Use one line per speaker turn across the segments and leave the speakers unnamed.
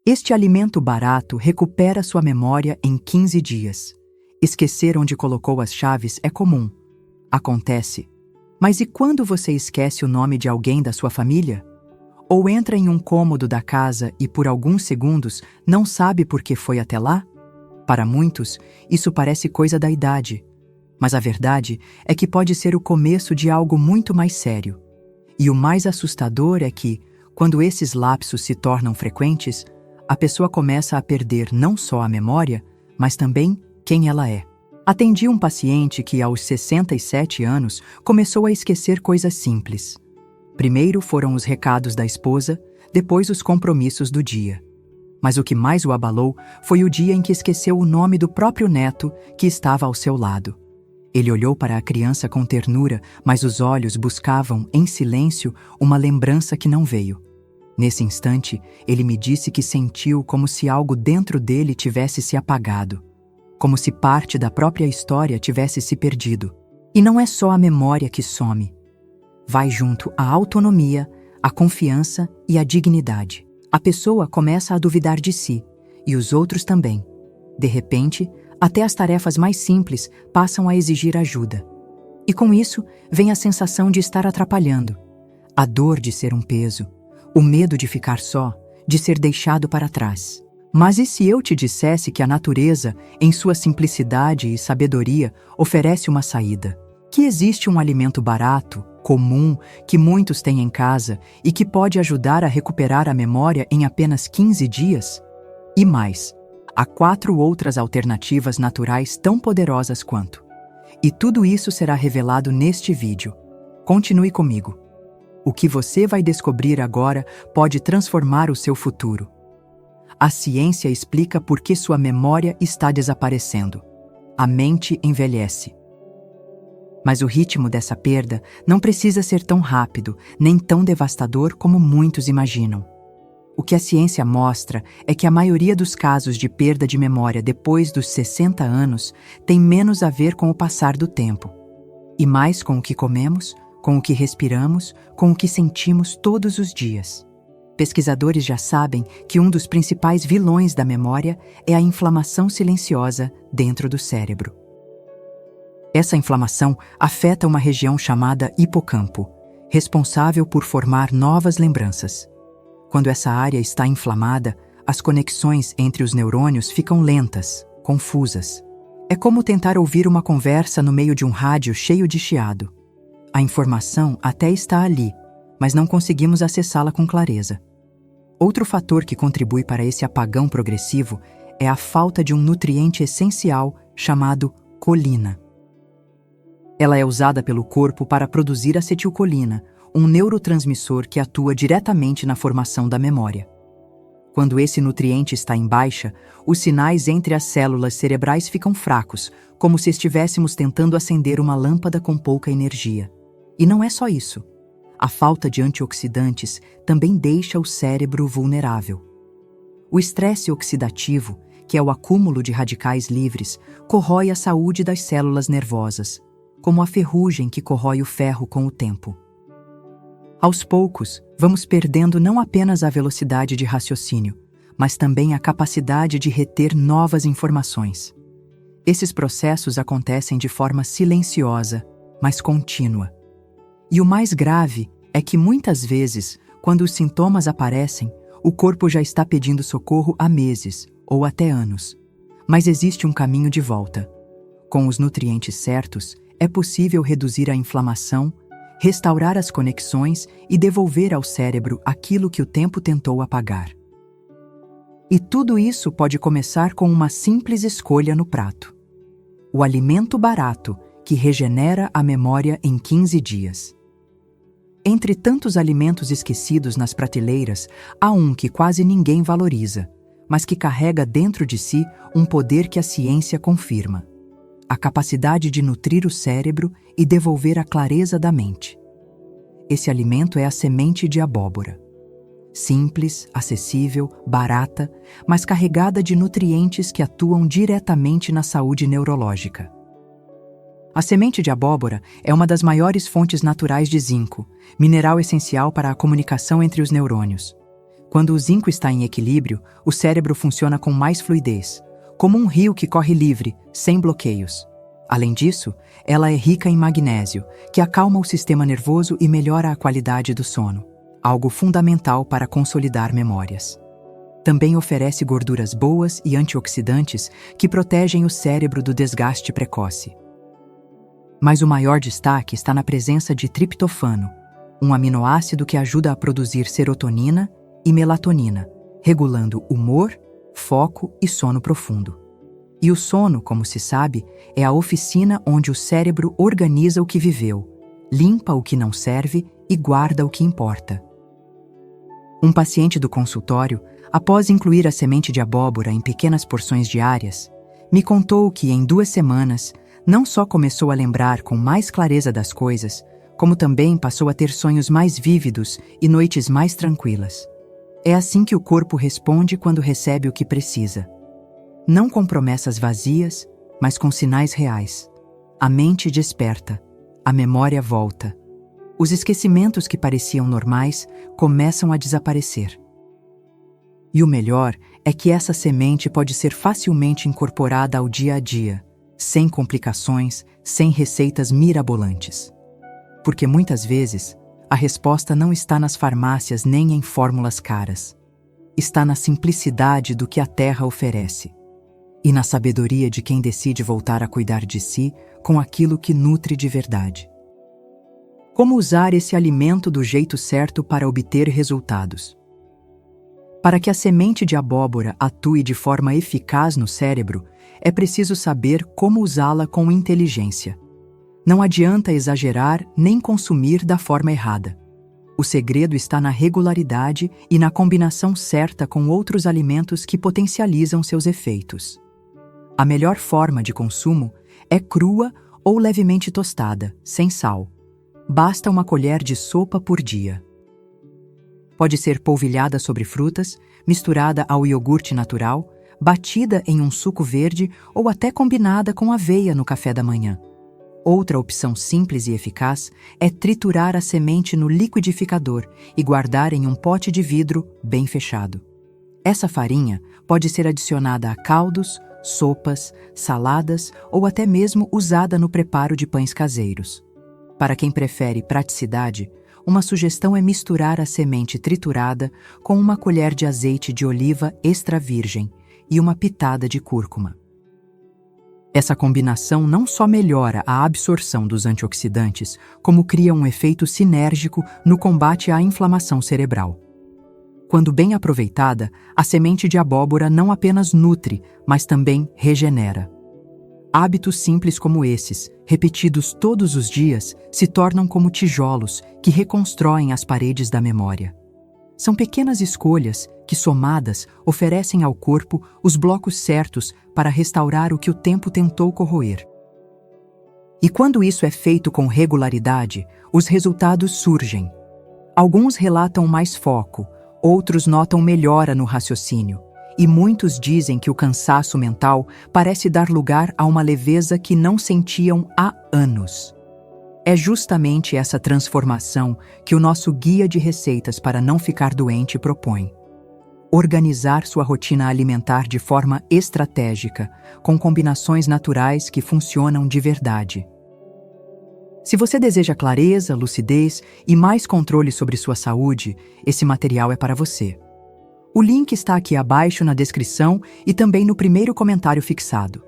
Este alimento barato recupera sua memória em 15 dias. Esquecer onde colocou as chaves é comum. Acontece. Mas e quando você esquece o nome de alguém da sua família? Ou entra em um cômodo da casa e por alguns segundos não sabe por que foi até lá? Para muitos, isso parece coisa da idade. Mas a verdade é que pode ser o começo de algo muito mais sério. E o mais assustador é que, quando esses lapsos se tornam frequentes, a pessoa começa a perder não só a memória, mas também quem ela é. Atendi um paciente que, aos 67 anos, começou a esquecer coisas simples. Primeiro foram os recados da esposa, depois os compromissos do dia. Mas o que mais o abalou foi o dia em que esqueceu o nome do próprio neto que estava ao seu lado. Ele olhou para a criança com ternura, mas os olhos buscavam, em silêncio, uma lembrança que não veio. Nesse instante, ele me disse que sentiu como se algo dentro dele tivesse se apagado, como se parte da própria história tivesse se perdido. E não é só a memória que some. Vai junto a autonomia, a confiança e a dignidade. A pessoa começa a duvidar de si, e os outros também. De repente, até as tarefas mais simples passam a exigir ajuda. E com isso, vem a sensação de estar atrapalhando, a dor de ser um peso, o medo de ficar só, de ser deixado para trás. Mas e se eu te dissesse que a natureza, em sua simplicidade e sabedoria, oferece uma saída? Que existe um alimento barato, comum, que muitos têm em casa e que pode ajudar a recuperar a memória em apenas 15 dias? E mais, há 4 outras alternativas naturais tão poderosas quanto. E tudo isso será revelado neste vídeo. Continue comigo. O que você vai descobrir agora pode transformar o seu futuro. A ciência explica por que sua memória está desaparecendo. A mente envelhece. Mas o ritmo dessa perda não precisa ser tão rápido, nem tão devastador como muitos imaginam. O que a ciência mostra é que a maioria dos casos de perda de memória depois dos 60 anos tem menos a ver com o passar do tempo, e mais com o que comemos, com o que respiramos, com o que sentimos todos os dias. Pesquisadores já sabem que um dos principais vilões da memória é a inflamação silenciosa dentro do cérebro. Essa inflamação afeta uma região chamada hipocampo, responsável por formar novas lembranças. Quando essa área está inflamada, as conexões entre os neurônios ficam lentas, confusas. É como tentar ouvir uma conversa no meio de um rádio cheio de chiado. A informação até está ali, mas não conseguimos acessá-la com clareza. Outro fator que contribui para esse apagão progressivo é a falta de um nutriente essencial chamado colina. Ela é usada pelo corpo para produzir acetilcolina, um neurotransmissor que atua diretamente na formação da memória. Quando esse nutriente está em baixa, os sinais entre as células cerebrais ficam fracos, como se estivéssemos tentando acender uma lâmpada com pouca energia. E não é só isso. A falta de antioxidantes também deixa o cérebro vulnerável. O estresse oxidativo, que é o acúmulo de radicais livres, corrói a saúde das células nervosas, como a ferrugem que corrói o ferro com o tempo. Aos poucos, vamos perdendo não apenas a velocidade de raciocínio, mas também a capacidade de reter novas informações. Esses processos acontecem de forma silenciosa, mas contínua. E o mais grave é que muitas vezes, quando os sintomas aparecem, o corpo já está pedindo socorro há meses ou até anos. Mas existe um caminho de volta. Com os nutrientes certos, é possível reduzir a inflamação, restaurar as conexões e devolver ao cérebro aquilo que o tempo tentou apagar. E tudo isso pode começar com uma simples escolha no prato. O alimento barato, que regenera a memória em 15 dias. Entre tantos alimentos esquecidos nas prateleiras, há um que quase ninguém valoriza, mas que carrega dentro de si um poder que a ciência confirma: a capacidade de nutrir o cérebro e devolver a clareza da mente. Esse alimento é a semente de abóbora. Simples, acessível, barata, mas carregada de nutrientes que atuam diretamente na saúde neurológica. A semente de abóbora é uma das maiores fontes naturais de zinco, mineral essencial para a comunicação entre os neurônios. Quando o zinco está em equilíbrio, o cérebro funciona com mais fluidez, como um rio que corre livre, sem bloqueios. Além disso, ela é rica em magnésio, que acalma o sistema nervoso e melhora a qualidade do sono, algo fundamental para consolidar memórias. Também oferece gorduras boas e antioxidantes que protegem o cérebro do desgaste precoce. Mas o maior destaque está na presença de triptofano, um aminoácido que ajuda a produzir serotonina e melatonina, regulando humor, foco e sono profundo. E o sono, como se sabe, é a oficina onde o cérebro organiza o que viveu, limpa o que não serve e guarda o que importa. Um paciente do consultório, após incluir a semente de abóbora em pequenas porções diárias, me contou que em 2 semanas não só começou a lembrar com mais clareza das coisas, como também passou a ter sonhos mais vívidos e noites mais tranquilas. É assim que o corpo responde quando recebe o que precisa. Não com promessas vazias, mas com sinais reais. A mente desperta, a memória volta. Os esquecimentos que pareciam normais começam a desaparecer. E o melhor é que essa semente pode ser facilmente incorporada ao dia a dia, sem complicações, sem receitas mirabolantes. Porque muitas vezes, a resposta não está nas farmácias nem em fórmulas caras. Está na simplicidade do que a terra oferece. E na sabedoria de quem decide voltar a cuidar de si com aquilo que nutre de verdade. Como usar esse alimento do jeito certo para obter resultados? Para que a semente de abóbora atue de forma eficaz no cérebro, é preciso saber como usá-la com inteligência. Não adianta exagerar nem consumir da forma errada. O segredo está na regularidade e na combinação certa com outros alimentos que potencializam seus efeitos. A melhor forma de consumo é crua ou levemente tostada, sem sal. Basta 1 colher de sopa por dia. Pode ser polvilhada sobre frutas, misturada ao iogurte natural, batida em um suco verde ou até combinada com aveia no café da manhã. Outra opção simples e eficaz é triturar a semente no liquidificador e guardar em um pote de vidro bem fechado. Essa farinha pode ser adicionada a caldos, sopas, saladas ou até mesmo usada no preparo de pães caseiros. Para quem prefere praticidade, uma sugestão é misturar a semente triturada com 1 colher de azeite de oliva extra virgem e uma pitada de cúrcuma. Essa combinação não só melhora a absorção dos antioxidantes, como cria um efeito sinérgico no combate à inflamação cerebral. Quando bem aproveitada, a semente de abóbora não apenas nutre, mas também regenera. Hábitos simples como esses, repetidos todos os dias, se tornam como tijolos que reconstroem as paredes da memória. São pequenas escolhas que, somadas, oferecem ao corpo os blocos certos para restaurar o que o tempo tentou corroer. E quando isso é feito com regularidade, os resultados surgem. Alguns relatam mais foco, outros notam melhora no raciocínio, e muitos dizem que o cansaço mental parece dar lugar a uma leveza que não sentiam há anos. É justamente essa transformação que o nosso guia de receitas para não ficar doente propõe. Organizar sua rotina alimentar de forma estratégica, com combinações naturais que funcionam de verdade. Se você deseja clareza, lucidez e mais controle sobre sua saúde, esse material é para você. O link está aqui abaixo na descrição e também no primeiro comentário fixado.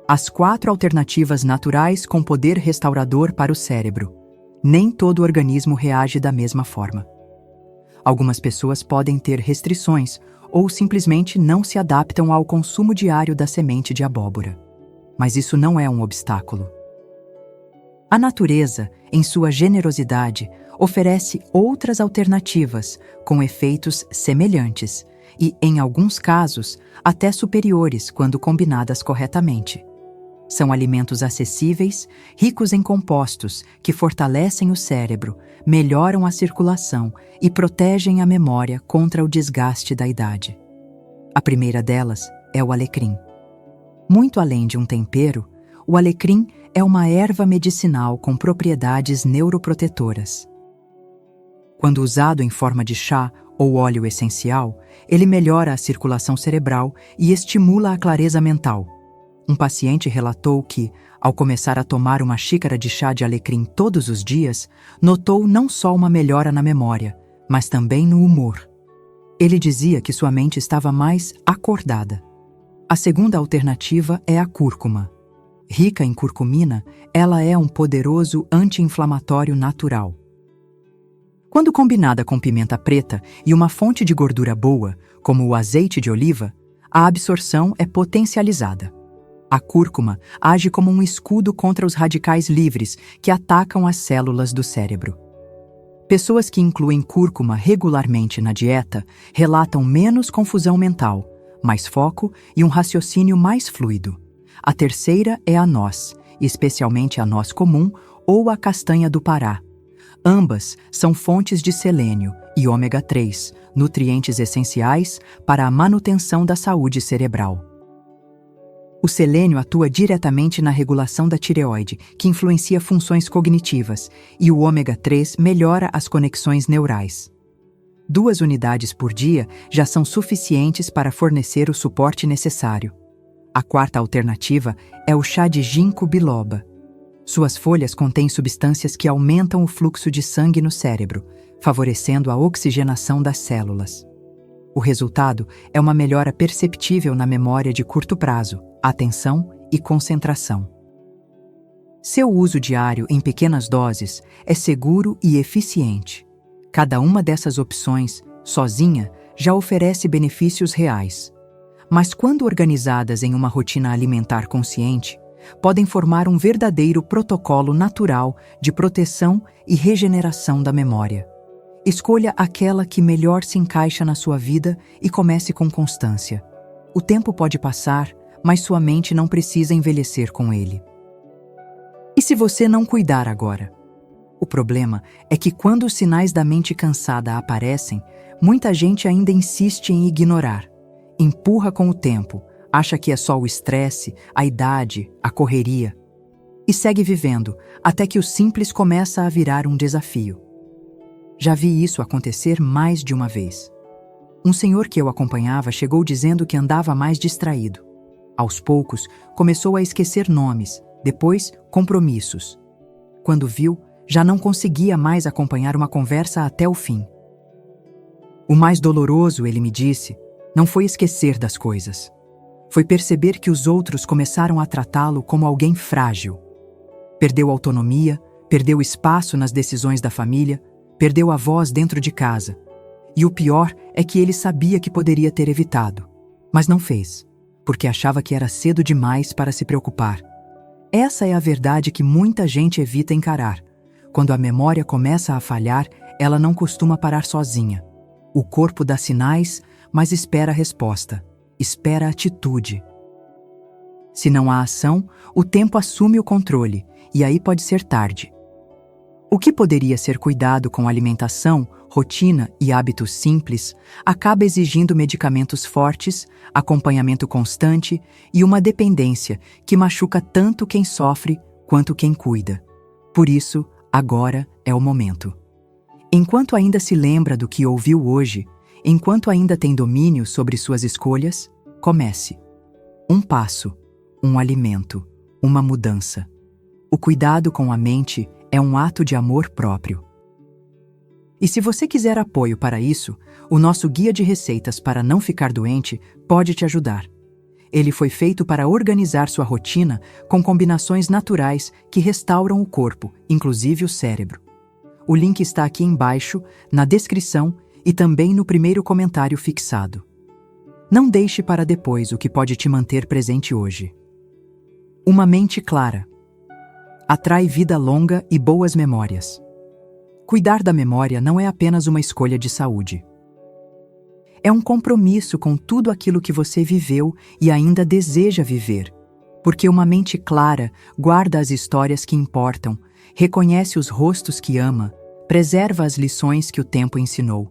As 4 alternativas naturais com poder restaurador para o cérebro. Nem todo organismo reage da mesma forma. Algumas pessoas podem ter restrições ou simplesmente não se adaptam ao consumo diário da semente de abóbora. Mas isso não é um obstáculo. A natureza, em sua generosidade, oferece outras alternativas com efeitos semelhantes e, em alguns casos, até superiores quando combinadas corretamente. São alimentos acessíveis, ricos em compostos que fortalecem o cérebro, melhoram a circulação e protegem a memória contra o desgaste da idade. A primeira delas é o alecrim. Muito além de um tempero, o alecrim é uma erva medicinal com propriedades neuroprotetoras. Quando usado em forma de chá ou óleo essencial, ele melhora a circulação cerebral e estimula a clareza mental. Um paciente relatou que, ao começar a tomar uma xícara de chá de alecrim todos os dias, notou não só uma melhora na memória, mas também no humor. Ele dizia que sua mente estava mais acordada. A segunda alternativa é a cúrcuma. Rica em curcumina, ela é um poderoso anti-inflamatório natural. Quando combinada com pimenta preta e uma fonte de gordura boa, como o azeite de oliva, a absorção é potencializada. A cúrcuma age como um escudo contra os radicais livres que atacam as células do cérebro. Pessoas que incluem cúrcuma regularmente na dieta relatam menos confusão mental, mais foco e um raciocínio mais fluido. A terceira é a noz, especialmente a noz comum ou a castanha do Pará. Ambas são fontes de selênio e ômega 3, nutrientes essenciais para a manutenção da saúde cerebral. O selênio atua diretamente na regulação da tireoide, que influencia funções cognitivas, e o ômega 3 melhora as conexões neurais. 2 unidades por dia já são suficientes para fornecer o suporte necessário. A quarta alternativa é o chá de ginkgo biloba. Suas folhas contêm substâncias que aumentam o fluxo de sangue no cérebro, favorecendo a oxigenação das células. O resultado é uma melhora perceptível na memória de curto prazo, atenção e concentração. Seu uso diário em pequenas doses é seguro e eficiente. Cada uma dessas opções, sozinha, já oferece benefícios reais. Mas quando organizadas em uma rotina alimentar consciente, podem formar um verdadeiro protocolo natural de proteção e regeneração da memória. Escolha aquela que melhor se encaixa na sua vida e comece com constância. O tempo pode passar, mas sua mente não precisa envelhecer com ele. E se você não cuidar agora? O problema é que quando os sinais da mente cansada aparecem, muita gente ainda insiste em ignorar. Empurra com o tempo, acha que é só o estresse, a idade, a correria. E segue vivendo, até que o simples começa a virar um desafio. Já vi isso acontecer mais de uma vez. Um senhor que eu acompanhava chegou dizendo que andava mais distraído. Aos poucos, começou a esquecer nomes, depois compromissos. Quando viu, já não conseguia mais acompanhar uma conversa até o fim. O mais doloroso, ele me disse, não foi esquecer das coisas. Foi perceber que os outros começaram a tratá-lo como alguém frágil. Perdeu autonomia, perdeu espaço nas decisões da família, perdeu a voz dentro de casa. E o pior é que ele sabia que poderia ter evitado, mas não fez, porque achava que era cedo demais para se preocupar. Essa é a verdade que muita gente evita encarar. Quando a memória começa a falhar, ela não costuma parar sozinha. O corpo dá sinais, mas espera a resposta, espera a atitude. Se não há ação, o tempo assume o controle, e aí pode ser tarde. O que poderia ser cuidado com alimentação, rotina e hábitos simples, acaba exigindo medicamentos fortes, acompanhamento constante e uma dependência que machuca tanto quem sofre quanto quem cuida. Por isso, agora é o momento. Enquanto ainda se lembra do que ouviu hoje, enquanto ainda tem domínio sobre suas escolhas, comece. Um passo, um alimento, uma mudança. O cuidado com a mente é um ato de amor próprio. E se você quiser apoio para isso, o nosso guia de receitas para não ficar doente pode te ajudar. Ele foi feito para organizar sua rotina com combinações naturais que restauram o corpo, inclusive o cérebro. O link está aqui embaixo, na descrição e também no primeiro comentário fixado. Não deixe para depois o que pode te manter presente hoje. Uma mente clara atrai vida longa e boas memórias. Cuidar da memória não é apenas uma escolha de saúde. É um compromisso com tudo aquilo que você viveu e ainda deseja viver, porque uma mente clara guarda as histórias que importam, reconhece os rostos que ama, preserva as lições que o tempo ensinou.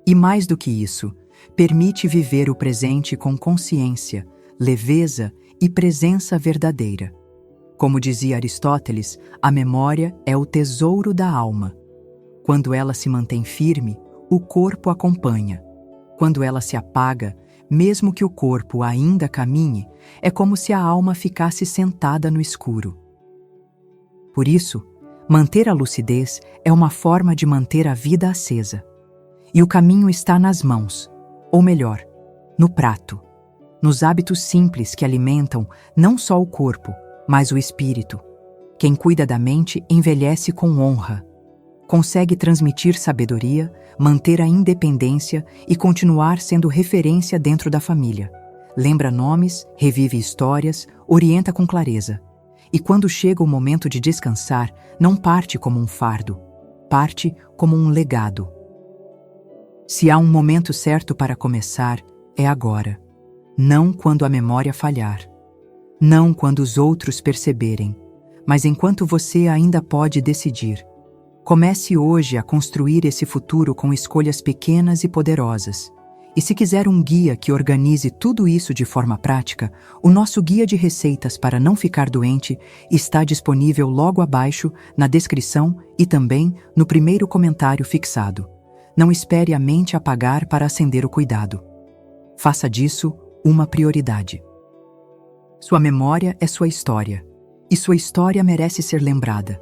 E mais do que isso, permite viver o presente com consciência, leveza e presença verdadeira. Como dizia Aristóteles, a memória é o tesouro da alma. Quando ela se mantém firme, o corpo acompanha. Quando ela se apaga, mesmo que o corpo ainda caminhe, é como se a alma ficasse sentada no escuro. Por isso, manter a lucidez é uma forma de manter a vida acesa. E o caminho está nas mãos, ou melhor, no prato, nos hábitos simples que alimentam não só o corpo, mas o espírito. Quem cuida da mente envelhece com honra. Consegue transmitir sabedoria, manter a independência e continuar sendo referência dentro da família. Lembra nomes, revive histórias, orienta com clareza. E quando chega o momento de descansar, não parte como um fardo, parte como um legado. Se há um momento certo para começar, é agora. Não quando a memória falhar. Não quando os outros perceberem, mas enquanto você ainda pode decidir. Comece hoje a construir esse futuro com escolhas pequenas e poderosas. E se quiser um guia que organize tudo isso de forma prática, o nosso guia de receitas para não ficar doente está disponível logo abaixo, na descrição e também no primeiro comentário fixado. Não espere a mente apagar para acender o cuidado. Faça disso uma prioridade. Sua memória é sua história, e sua história merece ser lembrada.